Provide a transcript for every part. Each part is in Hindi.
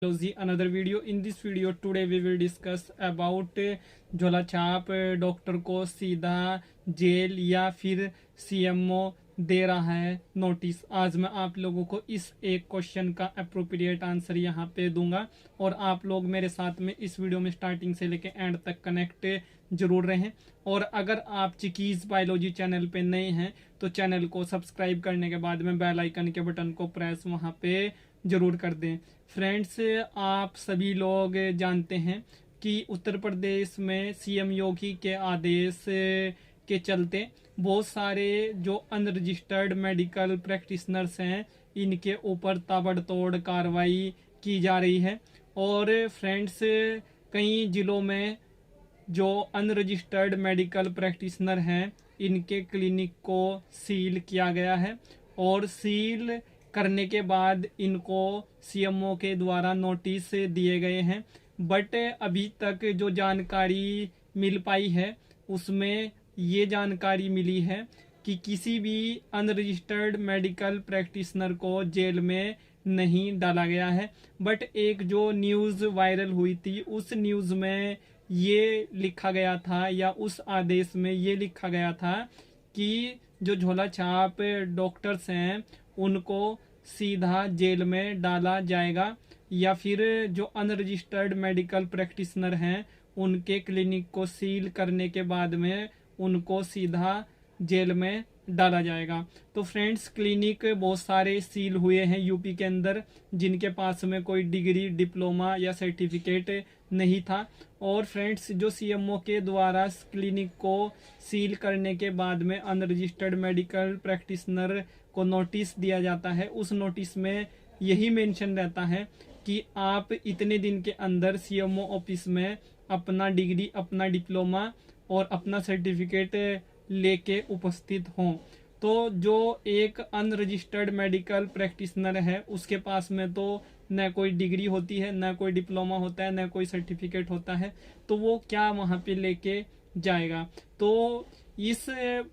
Hello Z, another video. In this video today we will discuss about झोला छाप डॉक्टर को सीधा जेल या फिर सीएमओ दे रहा है नोटिस। आज मैं आप लोगों को इस एक क्वेश्चन का अप्रोप्रिएट आंसर यहाँ पे दूंगा और आप लोग मेरे साथ में इस वीडियो में स्टार्टिंग से लेकर एंड तक कनेक्ट जरूर रहें। और अगर आप चिकीज बायोलॉजी चैनल पे नए हैं तो चैनल को सब्सक्राइब करने के बाद में बेल आइकन के बटन को प्रेस वहाँ पे जरूर कर दें। फ्रेंड्स, आप सभी लोग जानते हैं कि उत्तर प्रदेश में सीएम योगी के आदेश के चलते बहुत सारे जो अनरजिस्टर्ड मेडिकल प्रैक्टिशनर्स हैं इनके ऊपर ताबड़तोड़ कार्रवाई की जा रही है। और फ्रेंड्स, कई जिलों में जो अनरजिस्टर्ड मेडिकल प्रैक्टिशनर हैं इनके क्लिनिक को सील किया गया है और सील करने के बाद इनको सीएमओ के द्वारा नोटिस दिए गए हैं। बट अभी तक जो जानकारी मिल पाई है उसमें ये जानकारी मिली है कि किसी भी अनरजिस्टर्ड मेडिकल प्रैक्टिशनर को जेल में नहीं डाला गया है। बट एक जो न्यूज़ वायरल हुई थी उस न्यूज़ में ये लिखा गया था या उस आदेश में ये लिखा गया था कि जो झोला छाप डॉक्टर्स हैं उनको सीधा जेल में डाला जाएगा या फिर जो अनरजिस्टर्ड मेडिकल प्रैक्टिशनर हैं उनके क्लिनिक को सील करने के बाद में उनको सीधा जेल में डाला जाएगा। तो फ्रेंड्स, क्लिनिक बहुत सारे सील हुए हैं यूपी के अंदर जिनके पास में कोई डिग्री, डिप्लोमा या सर्टिफिकेट नहीं था। और फ्रेंड्स, जो सीएमओ के द्वारा क्लिनिक को सील करने के बाद में अनरजिस्टर्ड मेडिकल प्रैक्टिशनर को नोटिस दिया जाता है, उस नोटिस में यही मेंशन रहता है कि आप इतने दिन के अंदर सीएमओ ऑफिस में अपना डिग्री, अपना डिप्लोमा और अपना सर्टिफिकेट लेके उपस्थित हों। तो जो एक अनरजिस्टर्ड मेडिकल प्रैक्टिशनर है उसके पास में तो न कोई डिग्री होती है, न कोई डिप्लोमा होता है, न कोई सर्टिफिकेट होता है, तो वो क्या वहाँ पे लेके जाएगा। तो इस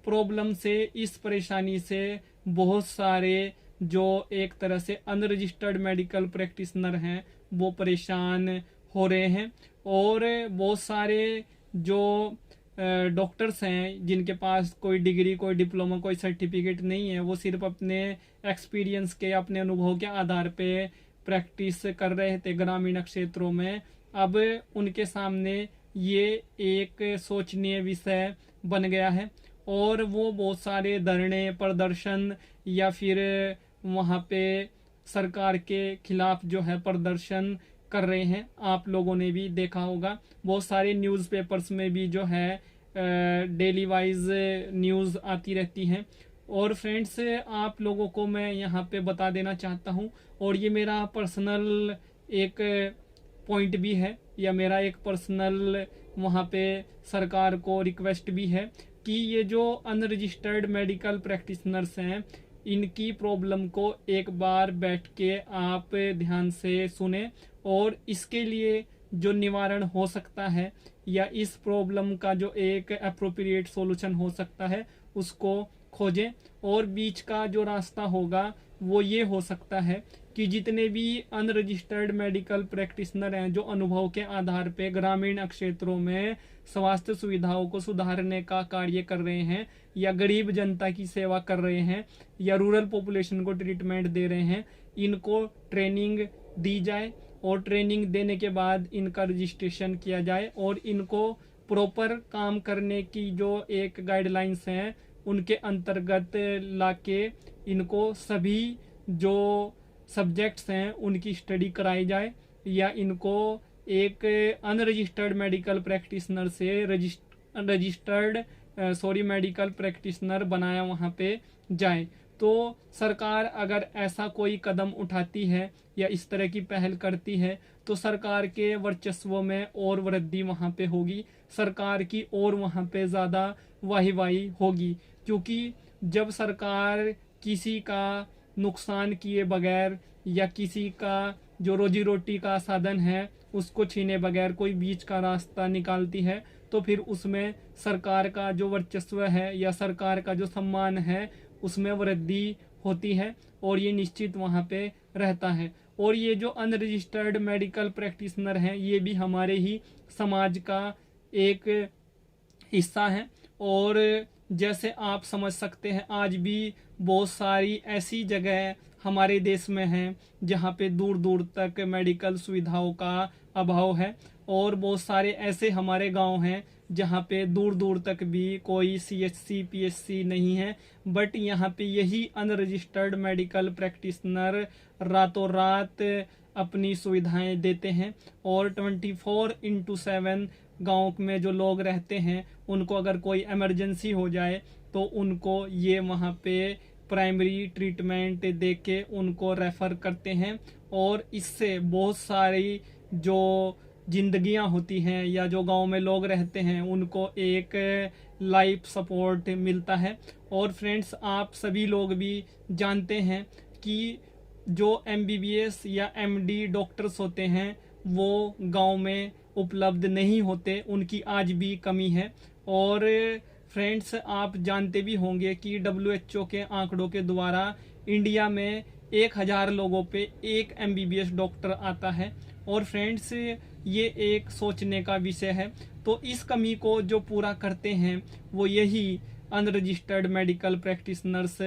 प्रॉब्लम से, इस परेशानी से बहुत सारे जो एक तरह से अनरजिस्टर्ड मेडिकल प्रैक्टिशनर हैं वो परेशान हो रहे हैं। और बहुत सारे जो डॉक्टर्स हैं जिनके पास कोई डिग्री, कोई डिप्लोमा, कोई सर्टिफिकेट नहीं है, वो सिर्फ अपने एक्सपीरियंस के, अपने अनुभव के आधार पे प्रैक्टिस कर रहे थे ग्रामीण क्षेत्रों में। अब उनके सामने ये एक सोचनीय विषय बन गया है और वो बहुत सारे धरने, प्रदर्शन या फिर वहाँ पे सरकार के खिलाफ जो है प्रदर्शन कर रहे हैं। आप लोगों ने भी देखा होगा, बहुत सारे न्यूज़पेपर्स में भी जो है डेली वाइज न्यूज़ आती रहती हैं। और फ्रेंड्स, आप लोगों को मैं यहाँ पे बता देना चाहता हूँ, और ये मेरा पर्सनल एक पॉइंट भी है या मेरा एक पर्सनल वहाँ पे सरकार को रिक्वेस्ट भी है कि ये जो अनरजिस्टर्ड मेडिकल प्रैक्टिशनर्स हैं इनकी प्रॉब्लम को एक बार बैठ के आप ध्यान से सुने और इसके लिए जो निवारण हो सकता है या इस प्रॉब्लम का जो एक अप्रोप्रिएट सॉल्यूशन हो सकता है उसको खोजें। और बीच का जो रास्ता होगा वो ये हो सकता है कि जितने भी अनरजिस्टर्ड मेडिकल प्रैक्टिशनर हैं जो अनुभव के आधार पे ग्रामीण क्षेत्रों में स्वास्थ्य सुविधाओं को सुधारने का कार्य कर रहे हैं या गरीब जनता की सेवा कर रहे हैं या रूरल पॉपुलेशन को ट्रीटमेंट दे रहे हैं, इनको ट्रेनिंग दी जाए और ट्रेनिंग देने के बाद इनका रजिस्ट्रेशन किया जाए और इनको प्रॉपर काम करने की जो एक गाइडलाइंस हैं उनके अंतर्गत लाके इनको सभी जो सब्जेक्ट्स हैं उनकी स्टडी कराई जाए या इनको एक अनरजिस्टर्ड मेडिकल प्रैक्टिशनर से रजिस्टर्ड मेडिकल प्रैक्टिशनर बनाया वहाँ पे जाए। तो सरकार अगर ऐसा कोई कदम उठाती है या इस तरह की पहल करती है तो सरकार के वर्चस्व में और वृद्धि वहाँ पे होगी, सरकार की और वहाँ पे ज़्यादा वाही होगी। क्योंकि जब सरकार किसी का नुकसान किए बगैर या किसी का जो रोजी रोटी का साधन है उसको छीने बगैर कोई बीच का रास्ता निकालती है तो फिर उसमें सरकार का जो वर्चस्व है या सरकार का जो सम्मान है उसमें वृद्धि होती है और ये निश्चित वहाँ पे रहता है। और ये जो अनरजिस्टर्ड मेडिकल प्रैक्टिशनर हैं ये भी हमारे ही समाज का एक हिस्सा है। और जैसे आप समझ सकते हैं आज भी बहुत सारी ऐसी जगह हमारे देश में हैं जहाँ पे दूर दूर तक मेडिकल सुविधाओं का अभाव है, और बहुत सारे ऐसे हमारे गांव हैं जहाँ पे दूर दूर तक भी कोई CHC PHC नहीं है, बट यहाँ पे यही अनरजिस्टर्ड मेडिकल प्रैक्टिशनर रातों रात अपनी सुविधाएं देते हैं। और 24/7 गांव में जो लोग रहते हैं उनको अगर कोई इमरजेंसी हो जाए तो उनको ये वहाँ पे प्राइमरी ट्रीटमेंट दे के उनको रेफ़र करते हैं, और इससे बहुत सारी जो जिंदगियां होती हैं या जो गांव में लोग रहते हैं उनको एक लाइफ सपोर्ट मिलता है। और फ्रेंड्स, आप सभी लोग भी जानते हैं कि जो MBBS या MD डॉक्टर्स होते हैं वो गांव में उपलब्ध नहीं होते, उनकी आज भी कमी है। और फ्रेंड्स, आप जानते भी होंगे कि WHO के आंकड़ों के द्वारा इंडिया में 1000 लोगों पे एक MBBS डॉक्टर आता है। और फ्रेंड्स, ये एक सोचने का विषय है। तो इस कमी को जो पूरा करते हैं वो यही अनरजिस्टर्ड मेडिकल प्रैक्टिशनर्स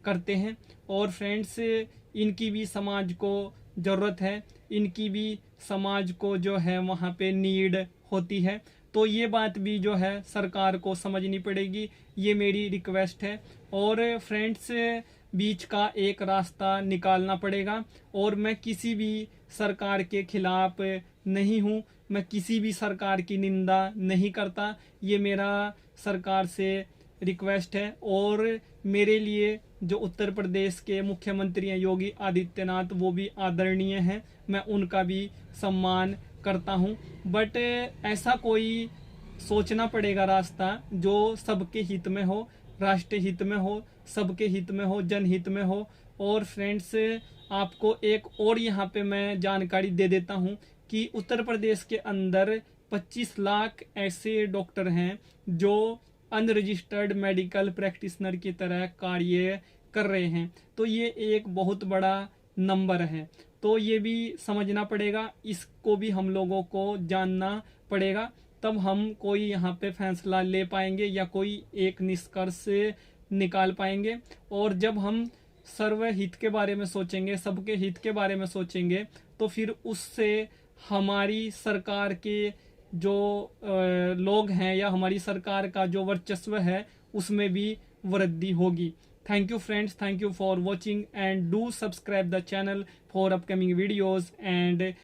करते हैं। और फ्रेंड्स, इनकी भी समाज को ज़रूरत है, इनकी भी समाज को जो है वहाँ पे नीड होती है। तो ये बात भी जो है सरकार को समझनी पड़ेगी, ये मेरी रिक्वेस्ट है। और फ्रेंड्स, बीच का एक रास्ता निकालना पड़ेगा। और मैं किसी भी सरकार के खिलाफ नहीं हूँ, मैं किसी भी सरकार की निंदा नहीं करता, ये मेरा सरकार से रिक्वेस्ट है। और मेरे लिए जो उत्तर प्रदेश के मुख्यमंत्री हैं योगी आदित्यनाथ, वो भी आदरणीय हैं, मैं उनका भी सम्मान करता हूँ। बट ऐसा कोई सोचना पड़ेगा रास्ता जो सबके हित में हो, राष्ट्र हित में हो, सबके हित में हो, जनहित में हो। और फ्रेंड्स, आपको एक और यहाँ पे मैं जानकारी दे देता हूँ कि उत्तर प्रदेश के अंदर 25 लाख ऐसे डॉक्टर हैं जो अनरजिस्टर्ड मेडिकल प्रैक्टिशनर की तरह कार्य कर रहे हैं। तो ये एक बहुत बड़ा नंबर है, तो ये भी समझना पड़ेगा, इसको भी हम लोगों को जानना पड़ेगा, तब हम कोई यहाँ पे फैसला ले पाएंगे या कोई एक निष्कर्ष निकाल पाएंगे। और जब हम सर्वहित के बारे में सोचेंगे, सबके हित के बारे में सोचेंगे, तो फिर उससे हमारी सरकार के जो लोग हैं या हमारी सरकार का जो वर्चस्व है उसमें भी वृद्धि होगी। Thank you friends, thank you for watching and do subscribe the channel for upcoming videos and